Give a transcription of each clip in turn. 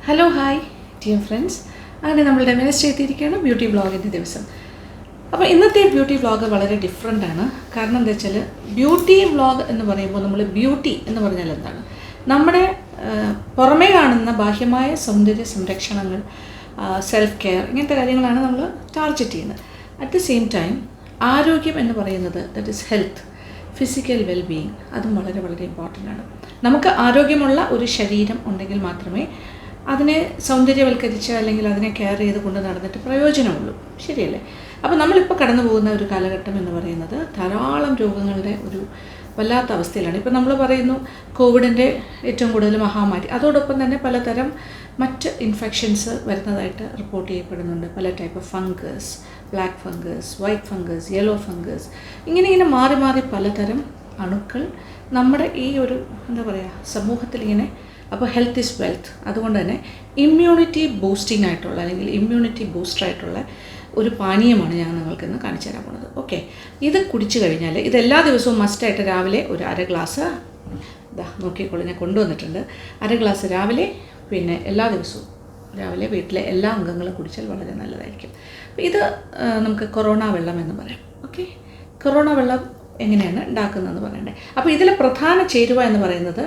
Hello hi dear friends, അങ്ങനെ നമ്മളുടെ Wednesday എത്തിയിരിക്കുകയാണ് ബ്യൂട്ടി വ്ളോഗിൻ്റെ ദിവസം. അപ്പോൾ ഇന്നത്തെ ബ്യൂട്ടി വ്ളോഗ് വളരെ ഡിഫറെൻ്റാണ്. കാരണം എന്താ വെച്ചാൽ ബ്യൂട്ടി വ്ളോഗ് എന്ന് പറയുമ്പോൾ നമ്മൾ ബ്യൂട്ടി എന്ന് പറഞ്ഞാൽ എന്താണ്, നമ്മുടെ പുറമേ കാണുന്ന ബാഹ്യമായ സൗന്ദര്യ സംരക്ഷണങ്ങൾ, സെൽഫ് കെയർ, ഇങ്ങനത്തെ കാര്യങ്ങളാണ് നമ്മൾ ടാർഗറ്റ് ചെയ്യുന്നത്. അറ്റ് ദ സെയിം ടൈം ആരോഗ്യം എന്ന് പറയുന്നത്, that is health, physical wellbeing, അതും വളരെ വളരെ ഇമ്പോർട്ടൻ്റ് ആണ്. നമുക്ക് ആരോഗ്യമുള്ള ഒരു ശരീരം ഉണ്ടെങ്കിൽ മാത്രമേ അതിനെ സൗന്ദര്യവൽക്കരിച്ച് അല്ലെങ്കിൽ അതിനെ കെയർ ചെയ്ത് കൊണ്ട് നടന്നിട്ട് പ്രയോജനമുള്ളൂ, ശരിയല്ലേ? അപ്പോൾ നമ്മളിപ്പോൾ കടന്നു പോകുന്ന ഒരു കാലഘട്ടം എന്ന് പറയുന്നത് ധാരാളം രോഗങ്ങളുടെ ഒരു വല്ലാത്ത അവസ്ഥയിലാണ്. ഇപ്പോൾ നമ്മൾ പറയുന്നു കോവിഡിൻ്റെ ഏറ്റവും കൂടുതൽ മഹാമാരി, അതോടൊപ്പം തന്നെ പലതരം മറ്റ് ഇൻഫെക്ഷൻസ് വരുന്നതായിട്ട് റിപ്പോർട്ട് ചെയ്യപ്പെടുന്നുണ്ട്. പല type of fungus, black fungus, white fungus, yellow fungus, ഇങ്ങനെ മാറി മാറി പലതരം അണുക്കൾ നമ്മുടെ ഈ ഒരു എന്താ പറയുക സമൂഹത്തിൽ ഇങ്ങനെ. അപ്പോൾ ഹെൽത്ത് ഈസ് വെൽത്ത്. അതുകൊണ്ട് തന്നെ ഇമ്മ്യൂണിറ്റി ബൂസ്റ്റിംഗ് ആയിട്ടുള്ള അല്ലെങ്കിൽ ഇമ്മ്യൂണിറ്റി ബൂസ്റ്ററായിട്ടുള്ള ഒരു പാനീയമാണ് ഞാൻ നിങ്ങൾക്കിന്ന് കാണിച്ചു തരാൻ പോകുന്നത്. ഓക്കെ, ഇത് കുടിച്ചു കഴിഞ്ഞാൽ ഇതെല്ലാ ദിവസവും മസ്റ്റായിട്ട് രാവിലെ ഒരു അര ഗ്ലാസ്, നോക്കിക്കോളൂ ഞാൻ കൊണ്ടുവന്നിട്ടുണ്ട്, അര ഗ്ലാസ് രാവിലെ, പിന്നെ എല്ലാ ദിവസവും രാവിലെ വീട്ടിലെ എല്ലാ അംഗങ്ങളും കുടിച്ചാൽ വളരെ നല്ലതായിരിക്കും. അപ്പോൾ ഇത് നമുക്ക് കൊറോണ വെള്ളം എന്ന് പറയാം. ഓക്കെ, കൊറോണ വെള്ളം എങ്ങനെയാണ് ഉണ്ടാക്കുന്നതെന്ന് പറയണ്ടേ. അപ്പോൾ ഇതിലെ പ്രധാന ചേരുവ എന്ന് പറയുന്നത്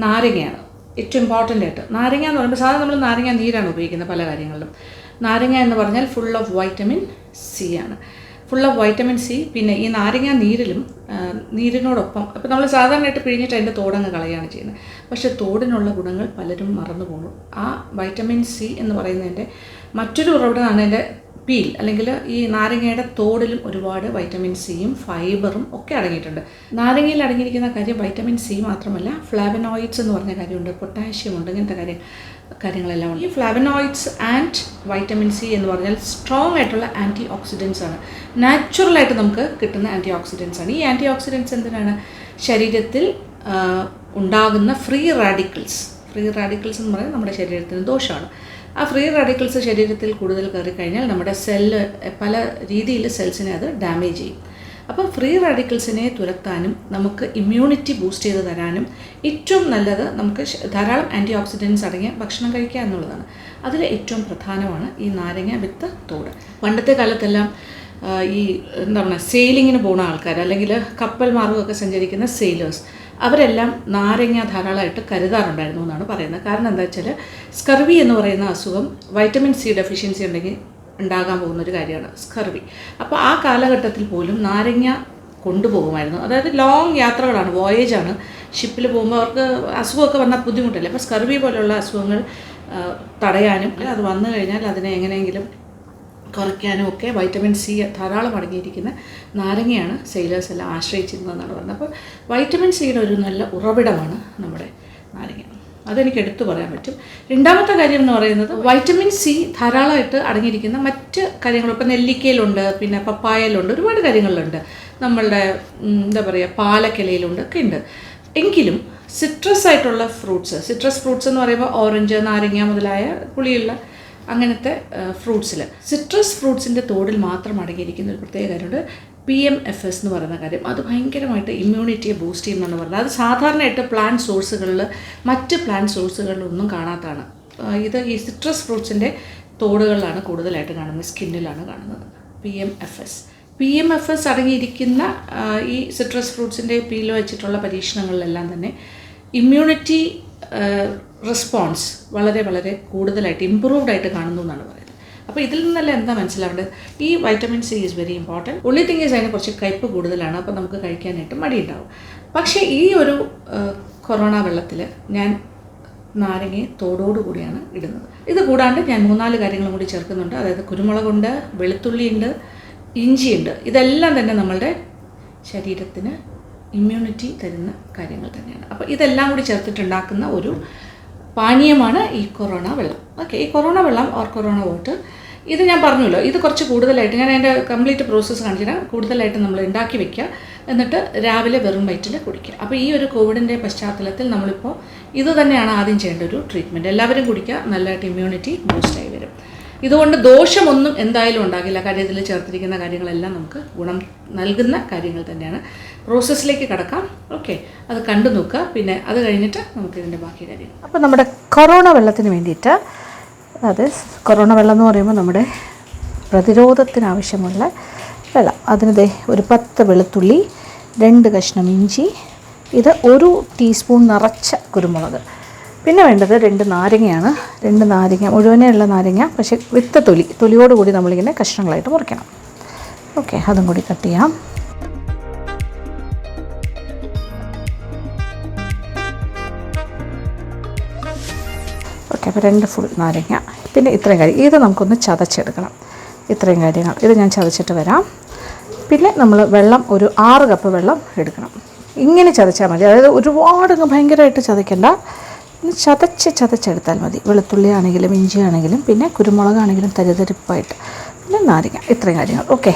നാരങ്ങയാണ്. ഏറ്റവും ഇമ്പോർട്ടൻ്റ് ആയിട്ട് നാരങ്ങ എന്ന് പറയുമ്പോൾ സാധാരണ നമ്മൾ നാരങ്ങ നീരാണ് ഉപയോഗിക്കുന്നത് പല കാര്യങ്ങളിലും. നാരങ്ങ എന്ന് പറഞ്ഞാൽ ഫുൾ ഓഫ് വൈറ്റമിൻ സി ആണ്, ഫുൾ ഓഫ് വൈറ്റമിൻ സി. പിന്നെ ഈ നാരങ്ങ നീരിനോടൊപ്പം അപ്പോൾ നമ്മൾ സാധാരണയായിട്ട് പിഴിഞ്ഞിട്ട് അതിൻ്റെ തോടങ്ങ് കളയുകയാണ് ചെയ്യുന്നത്. പക്ഷേ തോടിനുള്ള ഗുണങ്ങൾ പലരും മറന്നു പോകുന്നു. ആ വൈറ്റമിൻ സി എന്ന് പറയുന്നതിൻ്റെ മറ്റൊരു ഉറവിടമാണ് അതിൻ്റെ പീൽ, അല്ലെങ്കിൽ ഈ നാരങ്ങയുടെ തോടിലും ഒരുപാട് വൈറ്റമിൻ സിയും ഫൈബറും ഒക്കെ അടങ്ങിയിട്ടുണ്ട്. നാരങ്ങയിൽ അടങ്ങിയിരിക്കുന്ന കാര്യം വൈറ്റമിൻ സി മാത്രമല്ല, ഫ്ലാവനോയിഡ്സ് എന്ന് പറഞ്ഞ കാര്യമുണ്ട്, പൊട്ടാഷ്യം ഉണ്ട്, ഇങ്ങനത്തെ കാര്യങ്ങളെല്ലാം ഉണ്ട്. ഈ ഫ്ലാവനോയിഡ്സ് ആൻഡ് വൈറ്റമിൻ സി എന്ന് പറഞ്ഞാൽ സ്ട്രോങ് ആയിട്ടുള്ള ആൻറ്റി ഓക്സിഡൻസ് ആണ്, നാച്ചുറലായിട്ട് നമുക്ക് കിട്ടുന്ന ആൻറ്റി ഓക്സിഡൻസ് ആണ്. ഈ ആൻറ്റി ഓക്സിഡൻസ് എന്തിനാണ്? ശരീരത്തിൽ ഉണ്ടാകുന്ന ഫ്രീ റാഡിക്കൽസ് എന്ന് പറയുന്നത് നമ്മുടെ ശരീരത്തിന് ദോഷമാണ്. ആ ഫ്രീ റാഡിക്കൽസ് ശരീരത്തിൽ കൂടുതൽ കയറിക്കഴിഞ്ഞാൽ നമ്മുടെ സെല്ല് പല രീതിയിൽ സെൽസിനെ അത് ഡാമേജ് ചെയ്യും. അപ്പോൾ ഫ്രീ റാഡിക്കൽസിനെ തുരത്താനും നമുക്ക് ഇമ്മ്യൂണിറ്റി ബൂസ്റ്റ് ചെയ്ത് തരാനും ഏറ്റവും നല്ലത് നമുക്ക് ധാരാളം ആൻറ്റി ഓക്സിഡൻസ് അടങ്ങിയ ഭക്ഷണം കഴിക്കുക എന്നുള്ളതാണ്. അതിൽ ഏറ്റവും പ്രധാനമാണ് ഈ നാരങ്ങ വിത്ത് തോട്. പണ്ടത്തെ കാലത്തെല്ലാം ഈ എന്താ പറയുക സെയിലിങ്ങിന് പോകുന്ന ആൾക്കാർ, അല്ലെങ്കിൽ കപ്പൽ മാർഗമൊക്കെ സഞ്ചരിക്കുന്ന സെയിലേഴ്സ്, അവരെല്ലാം നാരങ്ങ ധാരാളമായിട്ട് കരുതാറുണ്ടായിരുന്നു എന്നാണ് പറയുന്നത്. കാരണം എന്താ വെച്ചാൽ സ്കർവി എന്ന് പറയുന്ന അസുഖം വൈറ്റമിൻ സി ഡെഫിഷ്യൻസി ഉണ്ടെങ്കിൽ ഉണ്ടാകാൻ പോകുന്നൊരു കാര്യമാണ് സ്കർവി. അപ്പോൾ ആ കാലഘട്ടത്തിൽ പോലും നാരങ്ങ കൊണ്ടുപോകുമായിരുന്നു. അതായത് ലോങ് യാത്രകളാണ്, വോയേജാണ്, ഷിപ്പിൽ പോകുമ്പോൾ അവർക്ക് അസുഖമൊക്കെ വന്നാൽ ബുദ്ധിമുട്ടല്ലേ. അപ്പോൾ സ്കർവി പോലുള്ള അസുഖങ്ങൾ തടയാനും അത് വന്നു കഴിഞ്ഞാൽ അതിനെ എങ്ങനെയെങ്കിലും കുറയ്ക്കാനും ഒക്കെ വൈറ്റമിൻ സി ധാരാളം അടങ്ങിയിരിക്കുന്ന നാരങ്ങയാണ് സെയിലേഴ്സ് എല്ലാം ആശ്രയിച്ചിരുന്നതെന്നാണ് പറയുന്നത്. അപ്പോൾ വൈറ്റമിൻ സിയുടെ ഒരു നല്ല ഉറവിടമാണ് നമ്മുടെ നാരങ്ങ, അതെനിക്ക് എടുത്തു പറയാൻ പറ്റും. രണ്ടാമത്തെ കാര്യം എന്ന് പറയുന്നത് വൈറ്റമിൻ സി ധാരാളമായിട്ട് അടങ്ങിയിരിക്കുന്ന മറ്റ് കാര്യങ്ങൾ, ഇപ്പോൾ നെല്ലിക്കയിലുണ്ട്, പിന്നെ പപ്പായയിലുണ്ട്, ഒരുപാട് കാര്യങ്ങളിലുണ്ട്, നമ്മളുടെ എന്താ പറയുക പാലക്കിലയിലുണ്ട് ഒക്കെ ഉണ്ട്. എങ്കിലും സിട്രസ് ആയിട്ടുള്ള സിട്രസ് ഫ്രൂട്ട്സ് എന്ന് പറയുമ്പോൾ ഓറഞ്ച്, നാരങ്ങ മുതലായ പുളിയുള്ള അങ്ങനത്തെ ഫ്രൂട്ട്സിൽ സിട്രസ് ഫ്രൂട്ട്സിൻ്റെ തോടിൽ മാത്രം അടങ്ങിയിരിക്കുന്ന ഒരു പ്രത്യേക കാര്യമുണ്ട്, PMFS എന്ന് പറയുന്ന കാര്യം. അത് ഭയങ്കരമായിട്ട് ഇമ്മ്യൂണിറ്റിയെ ബൂസ്റ്റ് ചെയ്യുമെന്നാണ് പറയുന്നത്. അത് സാധാരണയായിട്ട് പ്ലാന്റ് സോഴ്സുകളിൽ, മറ്റ് പ്ലാന്റ് സോഴ്സുകളിലൊന്നും കാണാത്തതാണ്. ഇത് ഈ സിട്രസ് ഫ്രൂട്ട്സിൻ്റെ തോടുകളിലാണ് കൂടുതലായിട്ട് കാണുന്നത്, സ്കിന്നിലാണ് കാണുന്നത് PMFS അടങ്ങിയിരിക്കുന്ന ഈ സിട്രസ് ഫ്രൂട്ട്സിൻ്റെ പീല് വെച്ചിട്ടുള്ള പരീക്ഷണങ്ങളിലെല്ലാം തന്നെ ഇമ്മ്യൂണിറ്റി റെസ്പോൺസ് വളരെ വളരെ കൂടുതലായിട്ട് ഇമ്പ്രൂവ്ഡ് ആയിട്ട് കാണുന്നു എന്നാണ് പറയുന്നത്. അപ്പോൾ ഇതിൽ നിന്നെല്ലാം എന്താ മനസ്സിലാവേണ്ടത്? ഈ vitamin C is very important. ഉള്ളി തിങ് ഈസ് അതിന് കുറച്ച് കയ്പ്പ് കൂടുതലാണ്, അപ്പോൾ നമുക്ക് കഴിക്കാനായിട്ട് മടിയുണ്ടാവും. പക്ഷേ ഈ ഒരു കൊറോണ വെള്ളത്തിൽ ഞാൻ നാരങ്ങയെ തോടോടുകൂടിയാണ് ഇടുന്നത്. ഇത് കൂടാണ്ട് ഞാൻ 3-4 കാര്യങ്ങളും കൂടി ചേർക്കുന്നുണ്ട്. അതായത് കുരുമുളകുണ്ട്, വെളുത്തുള്ളിയുണ്ട്, ഇഞ്ചിയുണ്ട്. ഇതെല്ലാം തന്നെ നമ്മളുടെ ശരീരത്തിന് ഇമ്മ്യൂണിറ്റി തരുന്ന കാര്യങ്ങൾ തന്നെയാണ്. അപ്പോൾ ഇതെല്ലാം കൂടി ചേർത്തിട്ടുണ്ടാക്കുന്ന ഒരു പാനീയമാണ് ഈ കൊറോണ വെള്ളം. ഓക്കെ, ഈ കൊറോണ വെള്ളം ഓർ കൊറോണ വാട്ടർ, ഇത് ഞാൻ പറഞ്ഞല്ലോ, ഇത് കുറച്ച് കൂടുതലായിട്ട് ഞാൻ അതിൻ്റെ കംപ്ലീറ്റ് പ്രോസസ്സ് കാണിച്ചിട്ട് കൂടുതലായിട്ട് നമ്മൾ ഉണ്ടാക്കി വെക്കുക, എന്നിട്ട് രാവിലെ വെറും വയറ്റിൽ കുടിക്കുക. അപ്പോൾ ഈ ഒരു കോവിഡിൻ്റെ പശ്ചാത്തലത്തിൽ നമ്മളിപ്പോൾ ഇത് തന്നെയാണ് ആദ്യം ചെയ്യേണ്ട ഒരു ട്രീറ്റ്മെൻറ്റ്. എല്ലാവരും കുടിക്കുക, നല്ലതായിട്ട് ഇമ്മ്യൂണിറ്റി ബൂസ്റ്റായി വരും. ഇതുകൊണ്ട് ദോഷമൊന്നും എന്തായാലും ഉണ്ടാകില്ല. കാര്യം ഇതിൽ ചേർത്തിരിക്കുന്ന കാര്യങ്ങളെല്ലാം നമുക്ക് ഗുണം നൽകുന്ന കാര്യങ്ങൾ തന്നെയാണ്. പ്രോസസ്സിലേക്ക് കടക്കാം. ഓക്കെ, അത് കണ്ടു നോക്കുക. പിന്നെ അത് കഴിഞ്ഞിട്ട് നമുക്ക് ഇതിൻ്റെ ബാക്കി കാര്യം. അപ്പോൾ നമ്മുടെ കൊറോണ വെള്ളത്തിന് വേണ്ടിയിട്ട്, അത് കൊറോണ വെള്ളം എന്ന് പറയുമ്പോൾ നമ്മുടെ പ്രതിരോധത്തിനാവശ്യമുള്ള വെള്ളം. അതിന് ഒരു 10 വെളുത്തുള്ളി, 2 കഷ്ണം ഇഞ്ചി, ഇത് 1 ടീസ്പൂൺ നിറച്ച കുരുമുളക്, പിന്നെ വേണ്ടത് 2 നാരങ്ങയാണ്. 2 നാരങ്ങ, മുഴുവനെയുള്ള നാരങ്ങ, പക്ഷേ വിത്ത് തൊലിയോടുകൂടി നമ്മളിങ്ങനെ കഷ്ണങ്ങളായിട്ട് മുറിക്കണം. ഓക്കെ, അതും കൂടി കട്ട് ചെയ്യാം. ഓക്കെ, അപ്പോൾ 2 ഫുൾ നാരങ്ങ, പിന്നെ ഇത്രയും കാര്യം. ഇത് നമുക്കൊന്ന് ചതച്ചെടുക്കണം. ഇത്രയും കാര്യങ്ങൾ ഇത് ഞാൻ ചതച്ചിട്ട് വരാം. പിന്നെ നമ്മൾ വെള്ളം ഒരു 6 കപ്പ് വെള്ളം എടുക്കണം. ഇങ്ങനെ ചതച്ചാൽ മതി, അതായത് ഒരുപാട് ഭയങ്കരമായിട്ട് ചതയ്ക്കണ്ട, ചതച്ചെടുത്താൽ മതി. വെളുത്തുള്ളി ആണെങ്കിലും ഇഞ്ചി ആണെങ്കിലും പിന്നെ കുരുമുളകാണെങ്കിലും തരിതരിപ്പായിട്ട്, പിന്നെ നാരങ്ങ, ഇത്രയും കാര്യങ്ങൾ. ഓക്കെ,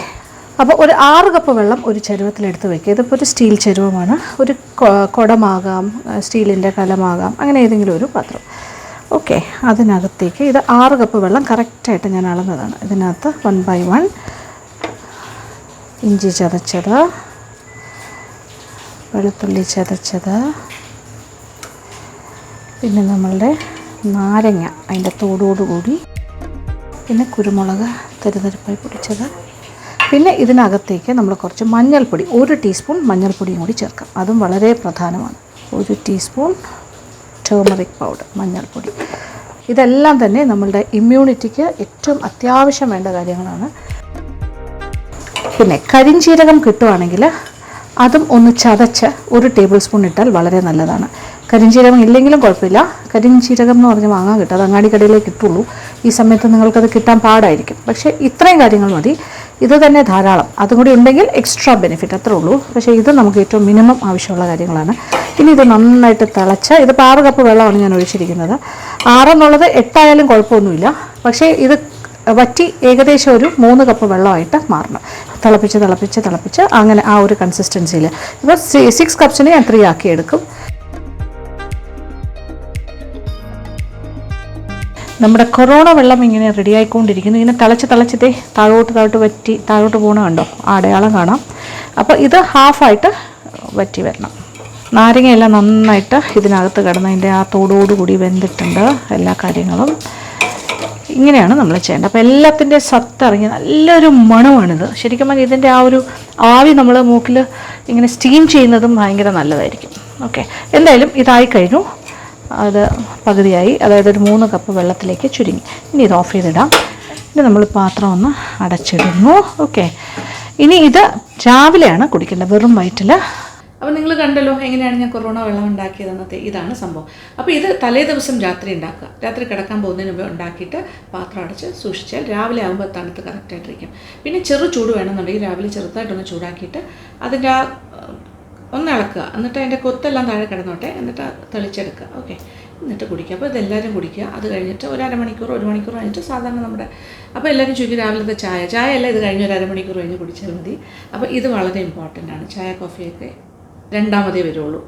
അപ്പോൾ ഒരു 6 കപ്പ് വെള്ളം ഒരു ചരുവത്തിലെടുത്ത് വയ്ക്കുക. ഇതിപ്പോൾ ഒരു സ്റ്റീൽ ചരുവമാണ്, ഒരു കുടമാകാം, സ്റ്റീലിൻ്റെ കലമാകാം, അങ്ങനെ ഏതെങ്കിലും ഒരു പാത്രം. ഓക്കെ, അതിനകത്തേക്ക് ഇത് 6 കപ്പ് വെള്ളം കറക്റ്റായിട്ട് ഞാൻ അളന്നതാണ്. ഇതിനകത്ത് 1 by 1 ഇഞ്ചി ചതച്ചത്, വെളുത്തുള്ളി ചതച്ചത്, പിന്നെ നമ്മളുടെ നാരങ്ങ അതിൻ്റെ തോടോടുകൂടി, പിന്നെ കുരുമുളക് തരിതരിപ്പായി പൊടിച്ചത്, പിന്നെ ഇതിനകത്തേക്ക് നമ്മൾ കുറച്ച് മഞ്ഞൾപ്പൊടി, 1 ടീസ്പൂൺ മഞ്ഞൾപ്പൊടിയും കൂടി ചേർക്കാം. അതും വളരെ പ്രധാനമാണ്. 1 ടീസ്പൂൺ ടേമറിക് പൗഡർ, മഞ്ഞൾപ്പൊടി. ഇതെല്ലാം തന്നെ നമ്മളുടെ ഇമ്മ്യൂണിറ്റിക്ക് ഏറ്റവും അത്യാവശ്യം വേണ്ട കാര്യങ്ങളാണ്. പിന്നെ കരിഞ്ജീരകം കിട്ടുവാണെങ്കിൽ അതും ഒന്ന് ചതച്ച് 1 ടേബിൾ സ്പൂൺ ഇട്ടാൽ വളരെ നല്ലതാണ്. കരിഞ്ജീരകം ഇല്ലെങ്കിലും കുഴപ്പമില്ല. കരിഞ്ജീരകം എന്ന് പറഞ്ഞ് വാങ്ങാൻ കിട്ടും, അത് അങ്ങാടിക്കടയിലേക്ക് കിട്ടുള്ളൂ. ഈ സമയത്ത് നിങ്ങൾക്കത് കിട്ടാൻ പാടായിരിക്കും. പക്ഷേ ഇത്രയും കാര്യങ്ങൾ മതി, ഇത് തന്നെ ധാരാളം. അതും കൂടി ഉണ്ടെങ്കിൽ എക്സ്ട്രാ ബെനിഫിറ്റ്, അത്രേ ഉള്ളൂ. പക്ഷേ ഇത് നമുക്ക് ഏറ്റവും മിനിമം ആവശ്യമുള്ള കാര്യങ്ങളാണ്. ഇനി ഇത് നന്നായിട്ട് തിളച്ച്, ഇതിപ്പോൾ 6 കപ്പ് വെള്ളമാണ് ഞാൻ ഒഴിച്ചിരിക്കുന്നത്. 6 എന്നുള്ളത് 8 ആയാലും കുഴപ്പമൊന്നുമില്ല. പക്ഷേ ഇത് വറ്റി ഏകദേശം ഒരു 3 കപ്പ് വെള്ളമായിട്ട് മാറണം. തിളപ്പിച്ച് അങ്ങനെ ആ ഒരു കൺസിസ്റ്റൻസിയിൽ. ഇപ്പോൾ 6 കപ്സിനെ ഞാൻ 3 ആക്കി എടുക്കും. നമ്മുടെ കൊറോണ വെള്ളം ഇങ്ങനെ റെഡി ആയിക്കൊണ്ടിരിക്കുന്നു. ഇങ്ങനെ തിളച്ചിട്ടേ താഴോട്ട് വറ്റി താഴോട്ട് പോകണ കണ്ടോ, അടയാളം കാണാം. അപ്പോൾ ഇത് ഹാഫായിട്ട് വറ്റി വരണം. നാരങ്ങയെല്ലാം നന്നായിട്ട് ഇതിനകത്ത് കിടന്ന് അതിൻ്റെ ആ തോടോടുകൂടി വെന്തിട്ടുണ്ട് എല്ലാ കാര്യങ്ങളും. ഇങ്ങനെയാണ് നമ്മൾ ചെയ്യേണ്ടത്. അപ്പോൾ എല്ലാത്തിൻ്റെ സത്തിറങ്ങി നല്ലൊരു മണമാണിത്. ശരിക്കും പറഞ്ഞാൽ ഇതിൻ്റെ ആ ഒരു ആവി നമ്മൾ മൂക്കിൽ ഇങ്ങനെ സ്റ്റീം ചെയ്യുന്നതും ഭയങ്കര നല്ലതായിരിക്കും. ഓക്കെ, എന്തായാലും ഇതായി കഴിഞ്ഞു. അത് പകുതിയായി, അതായത് ഒരു 3 കപ്പ് വെള്ളത്തിലേക്ക് ചുരുങ്ങി. ഇനി ഇത് ഓഫ് ചെയ്തിടാം. ഇനി നമ്മൾ പാത്രം ഒന്ന് അടച്ചിടുന്നു. ഓക്കെ, ഇനി ഇത് രാവിലെയാണ് കുടിക്കേണ്ടത്, വെറും വയറ്റിൽ. അപ്പോൾ നിങ്ങൾ കണ്ടല്ലോ എങ്ങനെയാണ് ഞാൻ കൊറോണ വെള്ളം ഉണ്ടാക്കിയതെന്നത്തെ. ഇതാണ് സംഭവം. അപ്പോൾ ഇത് തലേ ദിവസം രാത്രി ഉണ്ടാക്കുക. രാത്രി കിടക്കാൻ പോകുന്നതിന് മുമ്പ് ഉണ്ടാക്കിയിട്ട് പാത്രം അടച്ച് സൂക്ഷിച്ചാൽ രാവിലെ ആകുമ്പോൾ തണുത്ത് കറക്റ്റായിട്ടിരിക്കും. പിന്നെ ചെറു ചൂട് വേണമെന്നുണ്ടെങ്കിൽ രാവിലെ ചെറുതായിട്ടൊന്ന് ചൂടാക്കിയിട്ട് അതിൻ്റെ ഒന്ന് ഇളക്കുക. എന്നിട്ട് അതിൻ്റെ കൊത്തെല്ലാം താഴെ കിടന്നോട്ടെ, എന്നിട്ട് തെളിച്ചെടുക്കുക. ഓക്കെ, എന്നിട്ട് കുടിക്കുക. അപ്പോൾ ഇതെല്ലാവരും കുടിക്കുക. അത് കഴിഞ്ഞിട്ട് ഒരു അരമണിക്കൂർ 1 മണിക്കൂർ കഴിഞ്ഞിട്ട് സാധാരണ നമ്മുടെ, അപ്പോൾ എല്ലാവരും ചോദിക്കും രാവിലത്തെ ചായ അല്ല, ഇത് കഴിഞ്ഞ് ഒരു അരമണിക്കൂർ കഴിഞ്ഞ് കുടിച്ചാൽ മതി. അപ്പോൾ ഇത് വളരെ ഇമ്പോർട്ടൻ്റ് ആണ്. ചായ കോഫിയൊക്കെ രണ്ടാമതേ വരുള്ളൂ.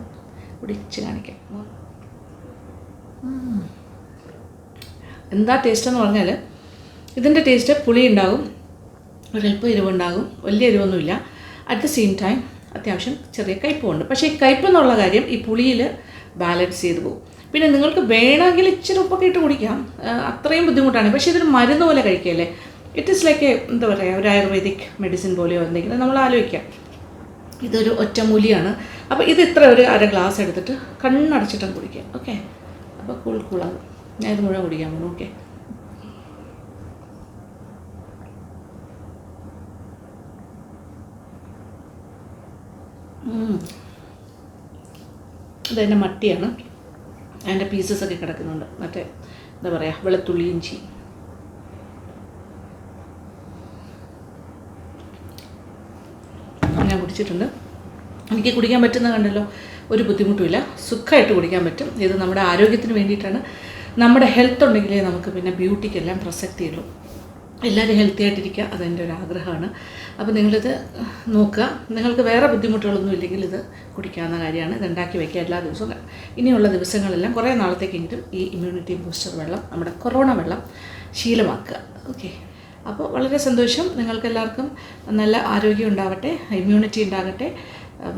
കുടിച്ച് കാണിക്കാം. എന്താ ടേസ്റ്റ് എന്ന് പറഞ്ഞാൽ, ഇതിൻ്റെ ടേസ്റ്റ് പുളി ഉണ്ടാകും, ഒരൽപ്പം എരിവുണ്ടാകും, വലിയ എരിവൊന്നുമില്ല. അറ്റ് ദ സെയിം ടൈം അത്യാവശ്യം ചെറിയ കയ്പുണ്ട്. പക്ഷേ ഈ കയ്പെന്നുള്ള കാര്യം ഈ പുളിയിൽ ബാലൻസ് ചെയ്ത് പോകും. പിന്നെ നിങ്ങൾക്ക് വേണമെങ്കിൽ ഇച്ചിരി ഉപ്പൊക്കെ ഇട്ട് കുടിക്കാം, അത്രയും ബുദ്ധിമുട്ടാണ്. പക്ഷേ ഇതൊരു മരുന്ന് പോലെ കഴിക്കുകയല്ലേ. ഇറ്റ് ഈസ് ലൈക്ക് എന്താ പറയുക, ഒരു ആയുർവേദിക് മെഡിസിൻ പോലെയോ എന്തെങ്കിലും നമ്മൾ ആലോചിക്കാം. ഇതൊരു ഒറ്റമൂലിയാണ്. അപ്പോൾ ഇത് ഇത്ര ഒരു 1/2 ഗ്ലാസ് എടുത്തിട്ട് കണ്ണടച്ചിട്ടും കുടിക്കുക. ഓക്കെ, അപ്പോൾ കൂളാകും. ഞാൻ ഇത് മുഴുവൻ കുടിക്കാൻ പോകുന്നു. ഓക്കെ, ഇതെൻ്റെ മട്ടിയാണ്, അതിൻ്റെ പീസസൊക്കെ കിടക്കുന്നുണ്ട്. മറ്റേ എന്താ പറയുക, വെളുത്തുള്ളി ഇഞ്ചി. ഞാൻ കുടിച്ചിട്ടുണ്ട്. എനിക്ക് കുടിക്കാൻ പറ്റുന്ന കണ്ടല്ലോ, ഒരു ബുദ്ധിമുട്ടുമില്ല, സുഖമായിട്ട് കുടിക്കാൻ പറ്റും. ഇത് നമ്മുടെ ആരോഗ്യത്തിന് വേണ്ടിയിട്ടാണ്. നമ്മുടെ ഹെൽത്ത് ഉണ്ടെങ്കിലേ നമുക്ക് പിന്നെ ബ്യൂട്ടിക്കെല്ലാം പ്രസക്തിയുള്ളൂ. എല്ലാവരും ഹെൽത്തി ആയിട്ടിരിക്കുക, അതെൻ്റെ ഒരു ആഗ്രഹമാണ്. അപ്പോൾ നിങ്ങളിത് നോക്കുക. നിങ്ങൾക്ക് വേറെ ബുദ്ധിമുട്ടുകളൊന്നും ഇല്ലെങ്കിൽ ഇത് കുടിക്കാവുന്ന കാര്യമാണ്. ഇത് ഉണ്ടാക്കി വയ്ക്കുക എല്ലാ ദിവസവും. ഇനിയുള്ള ദിവസങ്ങളെല്ലാം കുറേ നാളത്തേക്കെങ്കിലും ഈ ഇമ്മ്യൂണിറ്റി ബൂസ്റ്റർ വെള്ളം, നമ്മുടെ കൊറോണ വെള്ളം ശീലമാക്കുക. ഓക്കെ, അപ്പോൾ വളരെ സന്തോഷം. നിങ്ങൾക്കെല്ലാവർക്കും നല്ല ആരോഗ്യം ഉണ്ടാവട്ടെ, ഇമ്മ്യൂണിറ്റി ഉണ്ടാകട്ടെ.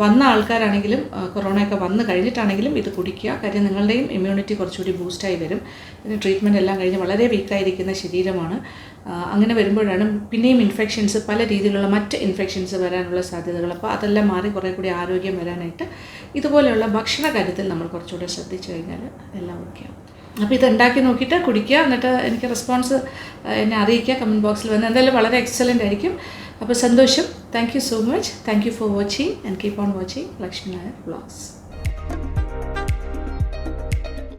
വന്ന ആൾക്കാരാണെങ്കിലും കൊറോണയൊക്കെ വന്നു കഴിഞ്ഞിട്ടാണെങ്കിലും ഇത് കുടിക്കുക. കാര്യം നിങ്ങളുടെയും ഇമ്മ്യൂണിറ്റി കുറച്ചുകൂടി ബൂസ്റ്റായി വരും. പിന്നെ ട്രീറ്റ്മെൻറ്റ് എല്ലാം കഴിഞ്ഞ് വളരെ വീക്കായിരിക്കുന്ന ശരീരമാണ്. അങ്ങനെ വരുമ്പോഴാണ് പിന്നെയും ഇൻഫെക്ഷൻസ്, പല രീതിയിലുള്ള മറ്റ് ഇൻഫെക്ഷൻസ് വരാനുള്ള സാധ്യതകൾ. അപ്പോൾ അതെല്ലാം മാറി കുറേ കൂടി ആരോഗ്യം വരാനായിട്ട് ഇതുപോലെയുള്ള ഭക്ഷണ കാര്യത്തിൽ നമ്മൾ കുറച്ചുകൂടെ ശ്രദ്ധിച്ചു കഴിഞ്ഞാൽ എല്ലാം ഓക്കെ ആവും. അപ്പോൾ ഇത് ഉണ്ടാക്കി നോക്കിയിട്ട് കുടിക്കുക. എന്നിട്ട് എനിക്ക് റെസ്പോൺസ് എന്നെ അറിയിക്കുക കമൻറ്റ് ബോക്സിൽ വന്ന്. എന്തായാലും വളരെ എക്സലൻ്റ് ആയിരിക്കും. അപ്പോൾ സന്തോഷം. Thank you so much. Thank you for watching and keep on watching Lakshmi Nair vlogs.